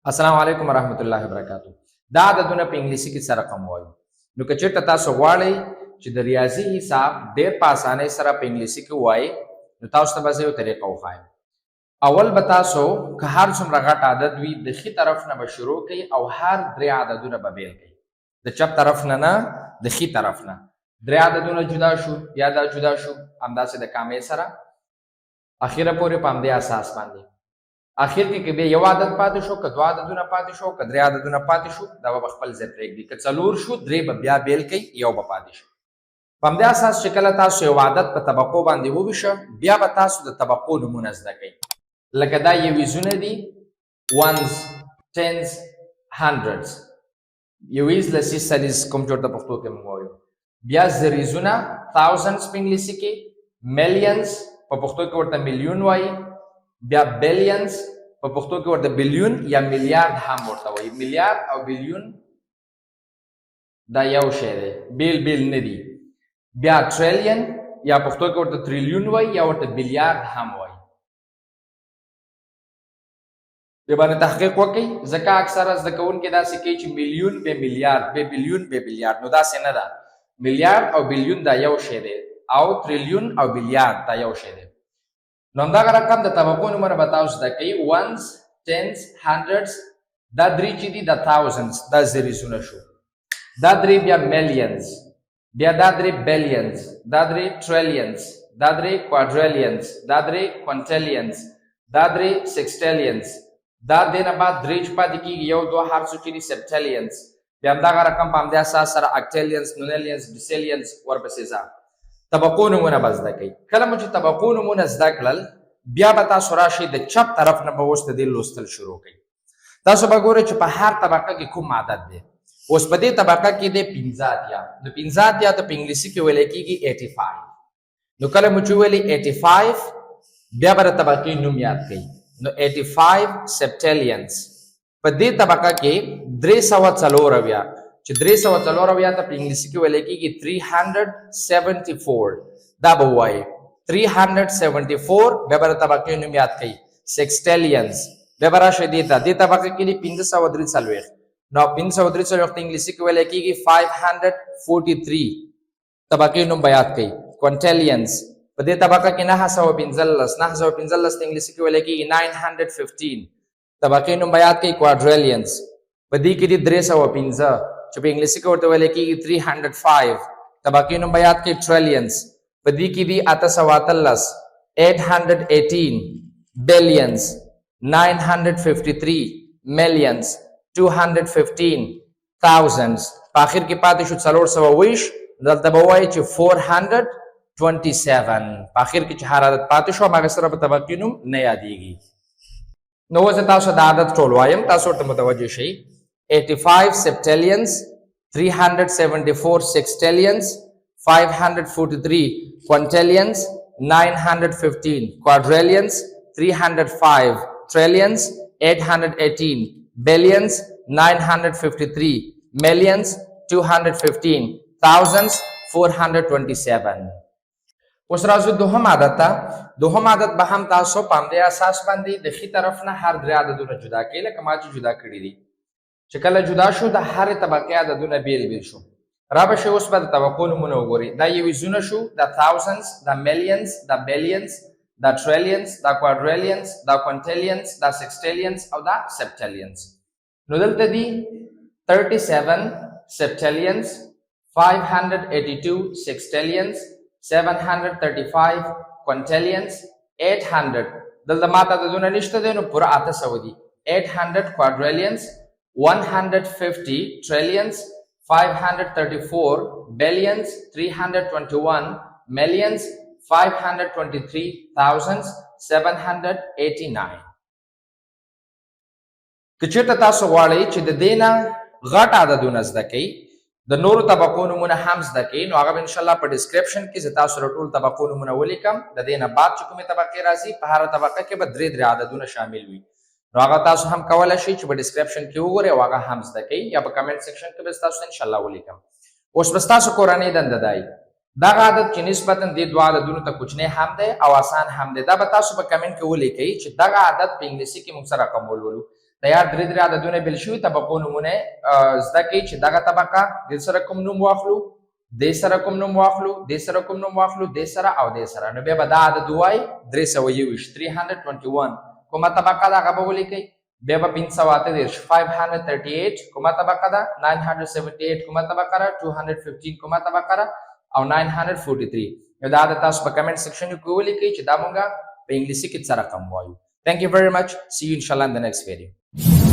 السلام علیکم ورحمۃ اللہ وبرکاتہ. دا عددونه په انګلیسي کې څه رقم وایو؟ نو که چېرته تاسو غواړئ چې د ریاضي حساب ډېر په اسانۍ سره په انګلیسي کې ووایئ نو تاسو ته به زه یو طریقه وښایم. اول به تاسو که هر څومره غټ عدد وي د ښي طرف نه به شروع کوئ او هر درې عددونه به بیل کوئ. د چپ طرف نه نه د ښي طرف نه درې عددونه جدا شو یا دا جدا شو همداسې د کامې سره اخیره پورې په همدې اساس باندې. اخر کې که بیا یو عدد پاتې شو، که دوه عددونه پاتې شو، که درې عددونه پاتې شو، دا به خپل ځای پرېږدي. که څلور شو درې به بیا بیل کوي، یو به پاتې شي. په همدې اساس چې کله تاسو یو عدد په طبقو باندې وویشه بیا به تاسو د طبقو نومونه زده کوئ. لکه دا یویزونه دي، ونز، ټنز، هنډرډز. یویز لسیز سلیز کوم چې ورته پښتو کې موږ وایو. بیا زریزونه تاوزندز په انګلیسي کې، میلیونز په پښتو کې ورته میلیون وایي. بیا بیلیونز په پښتو کې ورته بلیون یا میلیارد هم ورته وایي. میلیارد او بلیون دا یو شی دی، بیل بیل نه دي. بیا ټریلیون یا پښتو کې ورته تریلیون وایي یا ورته بیلیارد هم وایي. دې باندې تحقیق وکړئ ځکه اکثره زده کوونکي داسې کوي چې میلیون به میلیارد به بلیون به بیلیارد. نو داسې نه ده. میلیارد او بلیون دا یو شی دی او تریلیون او بیلیارد دا یو شی دی. نو همدغه رقم د طبقو نومونه به تاسو زده کوئ. ونز، ټنز، هنډرډز، دا درې چې دي د تاوزندز دا زریزونه شو. دا درې بیا میلیونز، بیا دا درې بیلیونز، دا درې ټریلیونز، دا درې کوادریلیونز، دا درې کوینټیلیونز، دا درې سیکسټیلیونز، دا دې نه بعد درې چې پاتې کېږي یو دوه هر څو چې دي سپټیلیونز. بیا همدغه رقم په همدې اساس سره اکټیلیونز، نونیلیونز، ډیسیلیونز ورپسې ځه. طبقو نومونه به زده کوئ. کله مو چې طبقو نومونه زده کړل بیا به تاسو راشئ د چپ طرف نه به اوس د دې لوستل شروع کوئ. تاسو به ګورئ چې په هر طبقه کې کوم عدد دی. اوس په دې طبقه کې دی 15 اتیا. نو 15 اتیا ته په انګلیسي کې ویلی کېږي 85. نو کله مو چې ویلي 85 بیا به د طبقې نوم یاد کوئ. نو 85 سپټیلیونز. په دې طبقه کې 340 چې 340 ته په انګلیسي کې ویل کېږي 374. دا به ووایي 374. بیا به د طبقې نوم یاد کوئ سیکسټیلیونز. بیا به راشئ دې ته. دې طبقه کې دي 543. نو 543 ته انګلیسي کې ویل کېږي 543. طبقې نوم به یاد کوئ کوینټیلیونز. په دې طبقه کې 915 ته انګلیسي کې ویل کېږي 915. طبقې نوم به یاد کوئ کوادریلیونز. په دې کې دي 315 چې په انګلیسي کې ورته ویل کېږي 305. طبقې نوم به یاد کړئ ټریلیونز. په دې کې دي 813 818 بیلیونز 953 میلیونز 215 تاوزندز. په آخر کې پاتې شو 420. دلته به ووایي چې 427. په آخر کې چې هر عدد پاتې شو هماغه سره په طبقې نوم نه یادېږي. نو اوس تاسو دا عدد ټول وایم تاسو ورته متوجه شئ. 85 septillions, 374 sextillions, 543 quintillions, 915 quadrillions, 305 trillions, 818 billions, 953 millions, 215 thousands, 427. اوس راځو دوهم عدد ته. دوهم عدد به هم تاسو په همدې اساس باندې د ښي طرف نه هر درې عددونه جدا کړئ لکه ما چې جدا کړي دي. چې کله جدا شو د هرې طبقې عددونه بیل بیل شو. را به شئ اوس به د طبقو نومونه وګورئ. دا یویزونه شو، دا تاوزندز، دا میلیونز، دا بیلیونز، دا ټریلیونز، دا کوادریلیونز، دا کوینټیلیونز، دا سیکسټیلیونز او دا سپټیلیونز. نو دلته دي 37 سپټیلیونز، 582 سیکسټیلیونز، 735 کوینټیلیونز، 800. دلته ماته عددونه نشته دی نو پوره 800 دي. 800 کوادریلیونز، 150 trillions, 534 billions, 321 millions, 523,789. که چېرته تاسو غواړئ چې د دې نه غټ عددونه زده کئ، د نورو طبقو نومونه هم زده کئ، نو هغه به انشاءالله په ډسکرپشن کې زه تاسو سره ټول طبقو نومونه ولیکم. د دې نه بعد چې کومې طبقې راځي په هره طبقه کې به درې عددونه شامل وي. نو هغه تاسو هم کولی شئ چې په ډسکرپشن کې وګورئ او هغه هم زده کوئ یا په کمنټ سیکشن کې به تاسو انشاءالله ولیکم. اوس به ستاسو کورنۍ دنده دا وي دغه عدد چې نسبتا دې دوه عددونو ته کوچنی هم دی او آسان هم دی. دا به تاسو په کمنټ کې ولیکئ چې دغه عدد په انګلیسي کې موږ څه رقم ولولو. د یاد درې درې عددونه بیل شوي طبقو نومونه زده کوي چې دغه طبقه د سره کوم نوم واخلو، د سره کوم نوم واخلو، د سره کوم نوم واخلو، د سره او د سره. نو بیا به دا عدد ووایي 321 321. کومه طبقه ده هغه به ولیکئ. بیا به 538 538 کومه طبقه ده، 978 کومه طبقه ده، 215 کومه طبقه ده او 943. نو دا د تاسو په کمنټ سیکشن کې ولیکئ چې دا مونږه په انګلیسي کې څه رقم وایو. Thank you very much. See you inshallah in the next video.